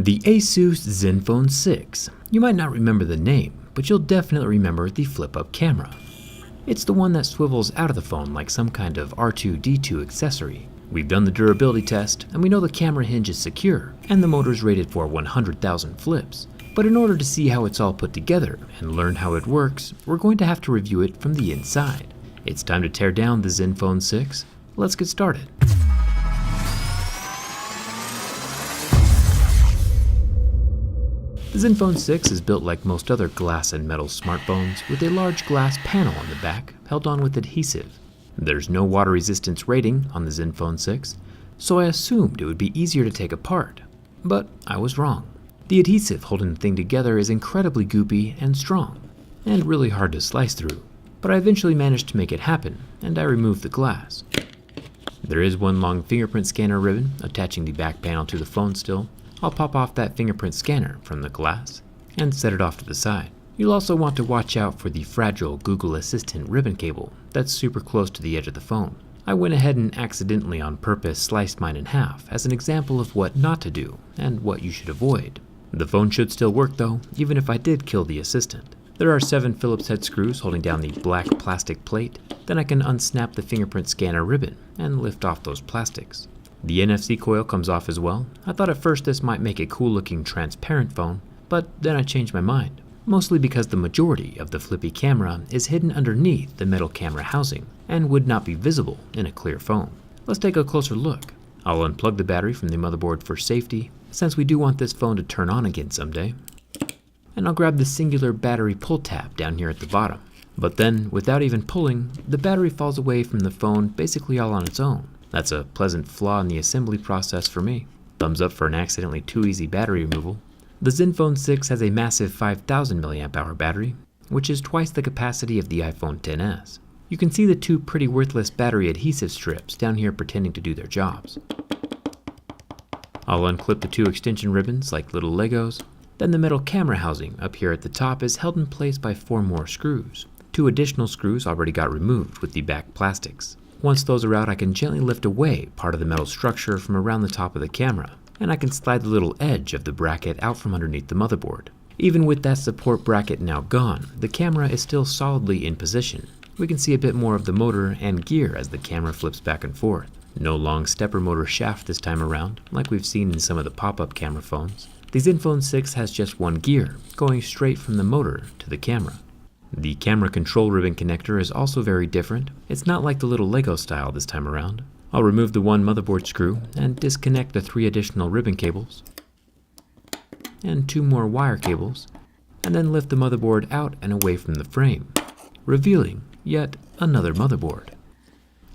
The asus Zenfone 6. You might not remember the name, but you'll definitely remember the flip-up camera. It's the one that swivels out of the phone like some kind of R2-D2 accessory. We've done the durability test, and we know the camera hinge is secure, and the motor is rated for 100,000 flips. But in order to see how it's all put together and learn how it works, we're going to have to review it from the inside. It's time to tear down the Zenfone 6. Let's get started. The Zenfone 6 is built like most other glass and metal smartphones, with a large glass panel on the back held on with adhesive. There's no water resistance rating on the Zenfone 6, so I assumed it would be easier to take apart. But I was wrong. The adhesive holding the thing together is incredibly goopy and strong, and really hard to slice through. But I eventually managed to make it happen, and I removed the glass. There is one long fingerprint scanner ribbon attaching the back panel to the phone still. I'll pop off that fingerprint scanner from the glass and set it off to the side. You'll also want to watch out for the fragile Google Assistant ribbon cable that's super close to the edge of the phone. I went ahead and accidentally on purpose sliced mine in half as an example of what not to do and what you should avoid. The phone should still work though, even if I did kill the Assistant. There are 7 Phillips head screws holding down the black plastic plate. Then I can unsnap the fingerprint scanner ribbon and lift off those plastics. The NFC coil comes off as well. I thought at first this might make a cool looking transparent phone, but then I changed my mind. Mostly because the majority of the flippy camera is hidden underneath the metal camera housing and would not be visible in a clear phone. Let's take a closer look. I'll unplug the battery from the motherboard for safety, since we do want this phone to turn on again someday. And I'll grab the singular battery pull tab down here at the bottom. But then, without even pulling, the battery falls away from the phone basically all on its own. That's a pleasant flaw in the assembly process for me. Thumbs up for an accidentally too easy battery removal. The Zenfone 6 has a massive 5000 mAh battery, which is twice the capacity of the iPhone XS. You can see the 2 pretty worthless battery adhesive strips down here pretending to do their jobs. I'll unclip the 2 extension ribbons like little Legos. Then the metal camera housing up here at the top is held in place by 4 more screws. 2 additional screws already got removed with the back plastics. Once those are out, I can gently lift away part of the metal structure from around the top of the camera, and I can slide the little edge of the bracket out from underneath the motherboard. Even with that support bracket now gone, the camera is still solidly in position. We can see a bit more of the motor and gear as the camera flips back and forth. No long stepper motor shaft this time around, like we've seen in some of the pop-up camera phones. The Zenfone 6 has just one gear, going straight from the motor to the camera. The camera control ribbon connector is also very different. It's not like the little Lego style this time around. I'll remove the 1 motherboard screw and disconnect the 3 additional ribbon cables and 2 more wire cables, and then lift the motherboard out and away from the frame, revealing yet another motherboard.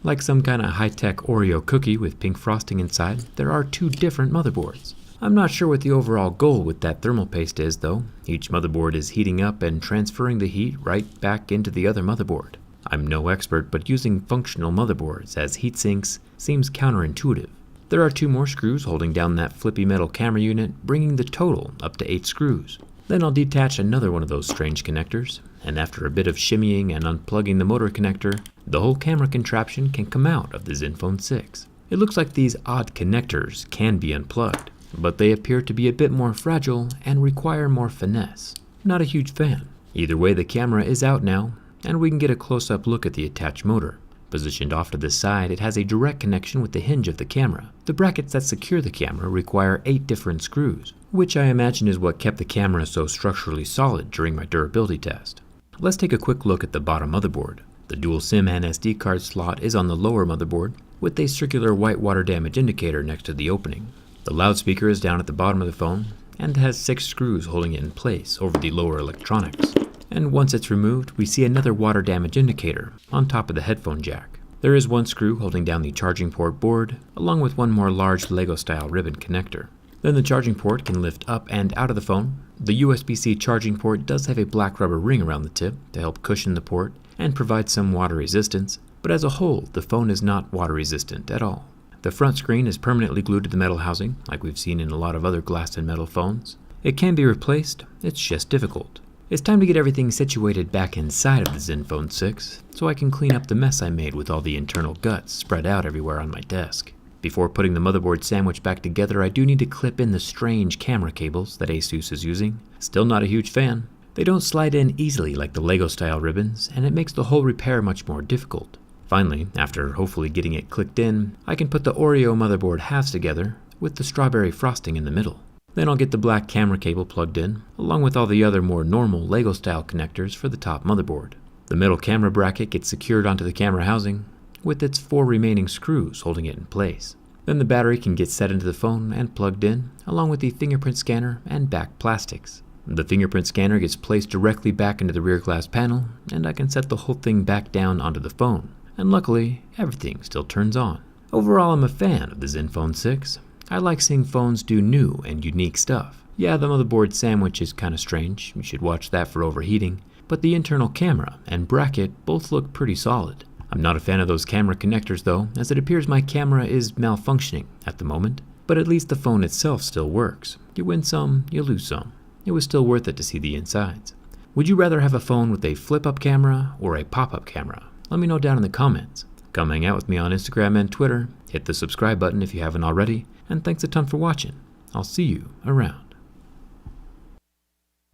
Like some kind of high-tech Oreo cookie with pink frosting inside, there are 2 different motherboards. I'm not sure what the overall goal with that thermal paste is though. Each motherboard is heating up and transferring the heat right back into the other motherboard. I'm no expert, but using functional motherboards as heat sinks seems counterintuitive. There are 2 more screws holding down that flippy metal camera unit, bringing the total up to 8 screws. Then I'll detach another one of those strange connectors, and after a bit of shimmying and unplugging the motor connector, the whole camera contraption can come out of the Zenfone 6. It looks like these odd connectors can be unplugged, but they appear to be a bit more fragile and require more finesse. Not a huge fan. Either way, the camera is out now, and we can get a close-up look at the attached motor. Positioned off to the side, it has a direct connection with the hinge of the camera. The brackets that secure the camera require 8 different screws, which I imagine is what kept the camera so structurally solid during my durability test. Let's take a quick look at the bottom motherboard. The dual SIM and SD card slot is on the lower motherboard, with a circular white water damage indicator next to the opening. The loudspeaker is down at the bottom of the phone and has 6 screws holding it in place over the lower electronics. And once it's removed, we see another water damage indicator on top of the headphone jack. There is 1 screw holding down the charging port board, along with 1 more large Lego-style ribbon connector. Then the charging port can lift up and out of the phone. The USB-C charging port does have a black rubber ring around the tip to help cushion the port and provide some water resistance, but as a whole, the phone is not water resistant at all. The front screen is permanently glued to the metal housing, like we've seen in a lot of other glass and metal phones. It can be replaced, it's just difficult. It's time to get everything situated back inside of the Zenfone 6, so I can clean up the mess I made with all the internal guts spread out everywhere on my desk. Before putting the motherboard sandwich back together, I do need to clip in the strange camera cables that Asus is using. Still not a huge fan. They don't slide in easily like the Lego style ribbons, and it makes the whole repair much more difficult. Finally, after hopefully getting it clicked in, I can put the Oreo motherboard halves together with the strawberry frosting in the middle. Then I'll get the black camera cable plugged in, along with all the other more normal Lego style connectors for the top motherboard. The middle camera bracket gets secured onto the camera housing, with its 4 remaining screws holding it in place. Then the battery can get set into the phone and plugged in, along with the fingerprint scanner and back plastics. The fingerprint scanner gets placed directly back into the rear glass panel, and I can set the whole thing back down onto the phone. And luckily, everything still turns on. Overall, I'm a fan of the Zenfone 6. I like seeing phones do new and unique stuff. Yeah, the motherboard sandwich is kinda strange, you should watch that for overheating, but the internal camera and bracket both look pretty solid. I'm not a fan of those camera connectors though, as it appears my camera is malfunctioning at the moment, but at least the phone itself still works. You win some, you lose some. It was still worth it to see the insides. Would you rather have a phone with a flip-up camera or a pop-up camera? Let me know down in the comments. Come hang out with me on Instagram and Twitter. Hit the subscribe button if you haven't already. And thanks a ton for watching. I'll see you around.